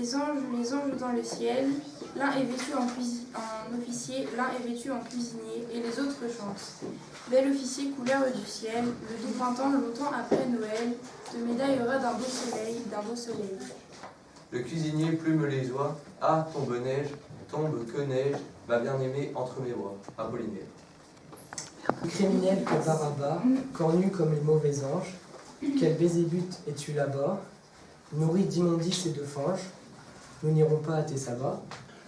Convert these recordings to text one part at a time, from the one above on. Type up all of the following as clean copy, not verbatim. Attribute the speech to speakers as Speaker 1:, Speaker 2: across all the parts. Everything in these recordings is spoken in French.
Speaker 1: les anges dans le ciel, l'un est vêtu en officier, l'un est vêtu en cuisinier, et les autres chantent. Bel officier couleur du ciel, le doux printemps longtemps après Noël, te médaillera d'un beau soleil, d'un beau soleil.
Speaker 2: Le cuisinier plume les oies, ah, tombe neige, tombe que neige, ma bien-aimée entre mes bras. Apollinaire.
Speaker 3: Criminel que Barabbas, cornu comme les mauvais anges, quel Bézébut es-tu là-bas, nourri d'immondices et de fanges, nous n'irons pas à tes sabbats.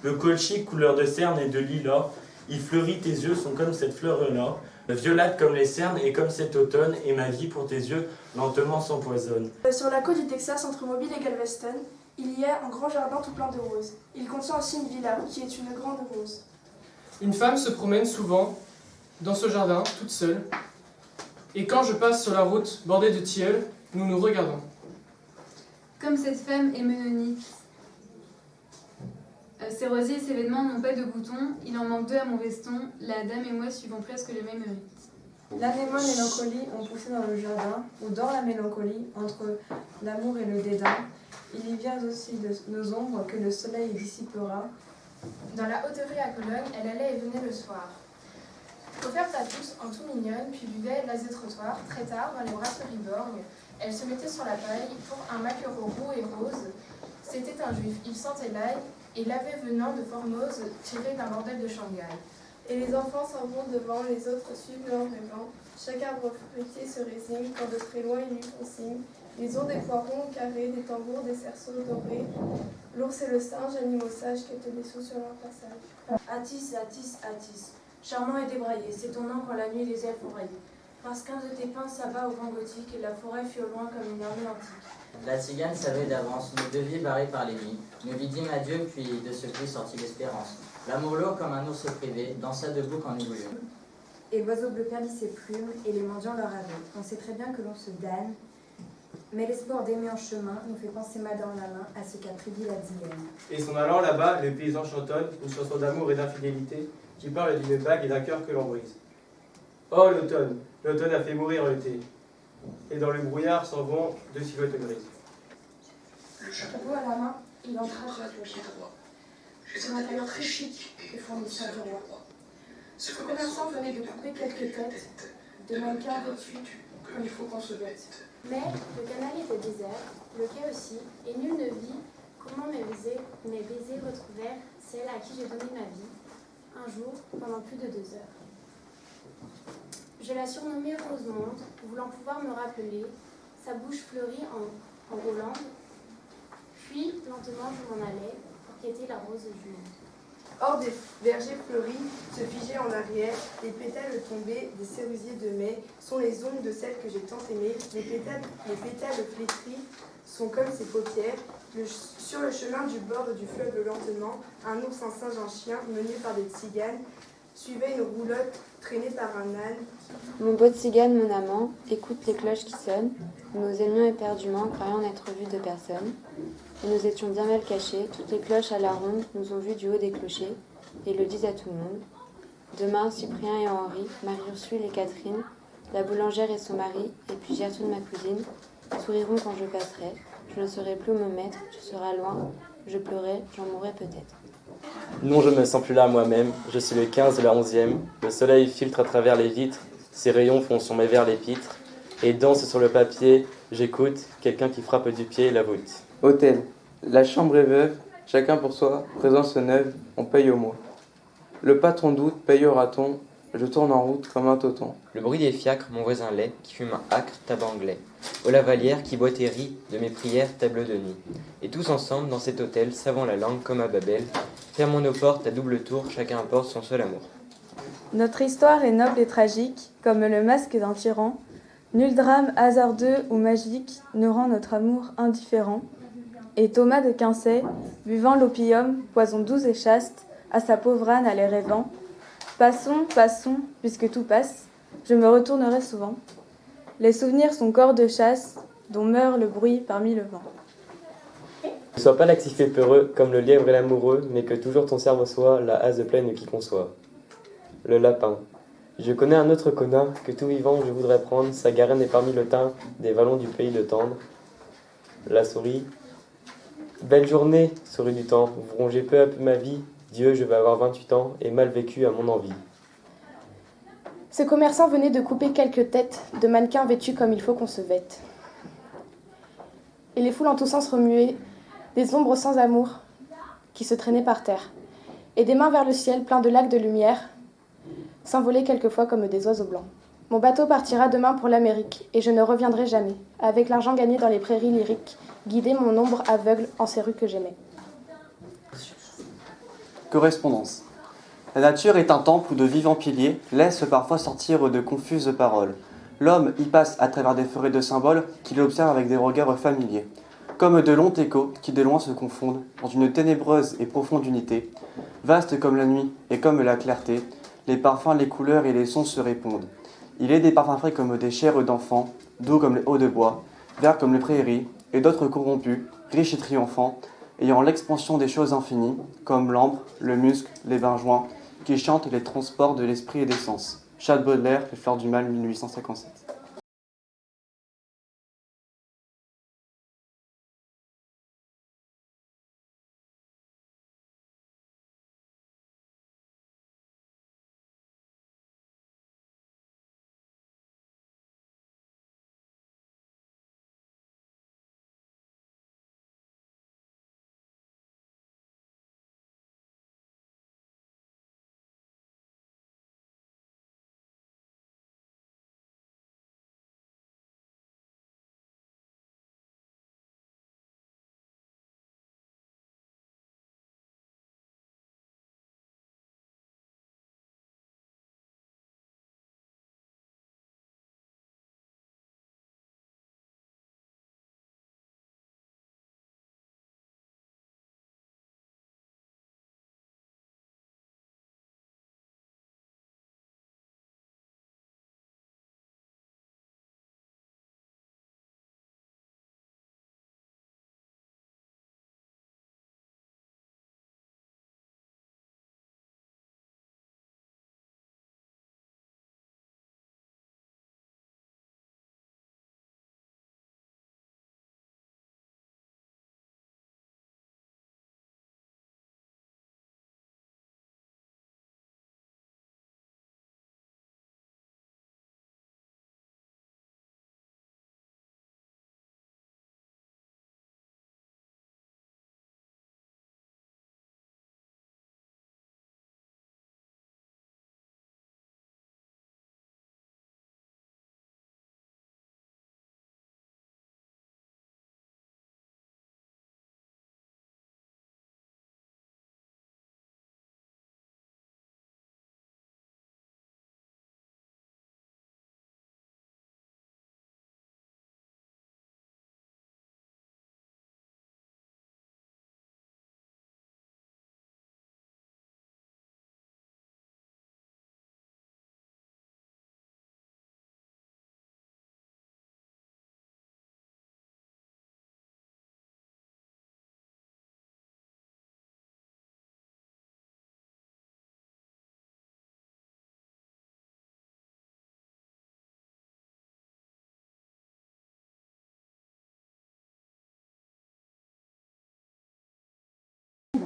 Speaker 4: Le colchique couleur de cerne et de lilas, il fleurit, tes yeux sont comme cette fleur-là, violate comme les cernes et comme cet automne, et ma vie pour tes yeux lentement s'empoisonne.
Speaker 1: Sur la côte du Texas, entre Mobile et Galveston, il y a un grand jardin tout plein de roses. Il contient aussi une villa, qui est une grande rose.
Speaker 5: Une femme se promène souvent dans ce jardin, toute seule, et quand je passe sur la route bordée de tilleuls, nous nous regardons.
Speaker 6: Comme cette femme est ménonite. Ses rosiers et ses vêtements n'ont pas de boutons, il en manque deux à mon veston, la dame et moi suivons presque les mêmes rites.
Speaker 7: L'anémone et mélancolie ont poussé dans le jardin, ou dans la mélancolie, entre l'amour et le dédain. Il y vient aussi de nos ombres que le soleil dissipera.
Speaker 1: Dans la hauterie à Cologne, elle allait et venait le soir. Offerte à tous en tout mignonne, puis buvait l'azé-trottoir. Très tard, dans les brasseries d'orgue, elle se mettait sur la paille pour un maquereau roux et rose. C'était un juif, il sentait l'ail, et l'avait venant de Formose, tiré d'un bordel de Shanghai.
Speaker 8: Et les enfants s'en vont devant, les autres suivent leur rêvant. Chaque arbre fruitier se résigne quand de très loin il lui consigne. Ils ont des poirons carrés, des tambours, des cerceaux dorés. L'ours et le singe, animaux sages, quêtent des sous sur leur passage.
Speaker 9: Atis, Atis, Atis, charmant et débraillé, c'est ton nom quand la nuit les elfes ont rayé. Parce qu'un de tes pins s'abat au vent gothique, et la forêt fut au loin comme une armée antique.
Speaker 10: La tzigane savait d'avance, nos deviers barrés par les nuits. Nous lui dîmes adieu, puis de ce pli sortit l'espérance. L'amour lourd comme un ours privé, dansa debout quand nous voulions.
Speaker 7: Et l'oiseau bleu perdit ses plumes, et les mendiants leur avaient. On sait très bien que l'on se damne, mais l'espoir d'aimer en chemin nous fait penser main dans la main à ce qu'a prédit la tzigane.
Speaker 11: Et son allant là-bas, le paysan chantonne une chanson d'amour et d'infidélité qui parle d'une bague et d'un cœur que l'on brise. Oh l'automne, l'automne a fait mourir l'été. Et dans le brouillard s'en vont deux silhouettes grises.
Speaker 1: Le chapeau à la main, il entra sur le pied droit. C'est un tailleur très chic et fournisseur du roi. Ce commerçant venait de couper quelques têtes de mannequins vêtus comme il faut qu'on se vête.
Speaker 12: Mais le canal était désert, le quai aussi, et nul ne vit comment mes baisers retrouvèrent celle à qui j'ai donné ma vie, un jour, pendant plus de 2 heures. Je la surnommai Rosemonde, voulant pouvoir me rappeler, sa bouche fleurie en Hollande, puis lentement je m'en allais pour quêter la rose du monde.
Speaker 8: Hors des vergers fleuris, se figeaient en arrière, les pétales tombés des cerisiers de mai sont les ongles de celle que j'ai tant aimée. Les pétales flétris sont comme ses paupières. Sur le chemin du bord du fleuve lentement, un ours, un singe, un chien, menés par des tziganes, suivait une roulotte traînée par un âne.
Speaker 13: Mon beau tzigane, mon amant, écoute les cloches qui sonnent. Nous nous aimions éperdument, croyant n'être vus de personne. Et nous étions bien mal cachés, toutes les cloches à la ronde nous ont vus du haut des clochers, et le disent à tout le monde. Demain, Cyprien et Henri, Marie-Ursule et Catherine, la boulangère et son mari, et puis Gertrude ma cousine, souriront quand je passerai. Je ne saurai plus où me mettre, tu seras loin, je pleurais, j'en mourrai peut-être.
Speaker 14: Non, je ne me sens plus là moi-même, je suis le 15 de la 11e, le soleil filtre à travers les vitres, ses rayons font sur mes verres l'épître, et danse sur le papier, j'écoute, quelqu'un qui frappe du pied la voûte.
Speaker 15: Hôtel, la chambre est veuve, chacun pour soi, présence neuve, on paye au mois. Le patron doute, paye au raton, je tourne en route comme un toton.
Speaker 16: Le bruit des fiacres, mon voisin laid, qui fume un âcre tabac anglais. Au lavalière qui boit et rit, de mes prières, table de nuit. Et tous ensemble, dans cet hôtel, savant la langue comme à Babel, fermons nos portes à double tour, chacun apporte son seul amour.
Speaker 7: Notre histoire est noble et tragique, comme le masque d'un tyran. Nul drame hasardeux ou magique ne rend notre amour indifférent. Et Thomas de Quincey, buvant l'opium, poison doux et chaste, à sa pauvre âne allait rêvant. Passons, passons, puisque tout passe, je me retournerai souvent. Les souvenirs sont corps de chasse, dont meurt le bruit parmi le vent.
Speaker 14: Ne sois pas laxif et peureux, comme le lièvre et l'amoureux, mais que toujours ton cerveau soit la hase pleine qui conçoit. Le lapin. Je connais un autre connard, que tout vivant je voudrais prendre, sa garenne est parmi le thym des vallons du pays de Tendre. La souris. Belle journée, souris du temps, vous rongez peu à peu ma vie. Dieu, je vais avoir 28 ans et mal vécu à mon envie.
Speaker 17: Ce commerçant venait de couper quelques têtes de mannequins vêtus comme il faut qu'on se vête. Et les foules en tous sens remuaient des ombres sans amour qui se traînaient par terre, et des mains vers le ciel plein de lacs de lumière s'envolaient quelquefois comme des oiseaux blancs. Mon bateau partira demain pour l'Amérique, et je ne reviendrai jamais, avec l'argent gagné dans les prairies lyriques, guider mon ombre aveugle en ces rues que j'aimais.
Speaker 18: Correspondance. La nature est un temple où de vivants piliers laissent parfois sortir de confuses paroles. L'homme y passe à travers des forêts de symboles qu'il observe avec des regards familiers. Comme de longs échos qui de loin se confondent dans une ténébreuse et profonde unité. Vaste comme la nuit et comme la clarté, les parfums, les couleurs et les sons se répondent. Il est des parfums frais comme des chairs d'enfants, doux comme les hauts de bois, verts comme les prairies, et d'autres corrompus, riches et triomphants, ayant l'expansion des choses infinies, comme l'ambre, le musc, les benjoins, qui chantent les transports de l'esprit et des sens. Charles Baudelaire, Les Fleurs du Mal, 1857.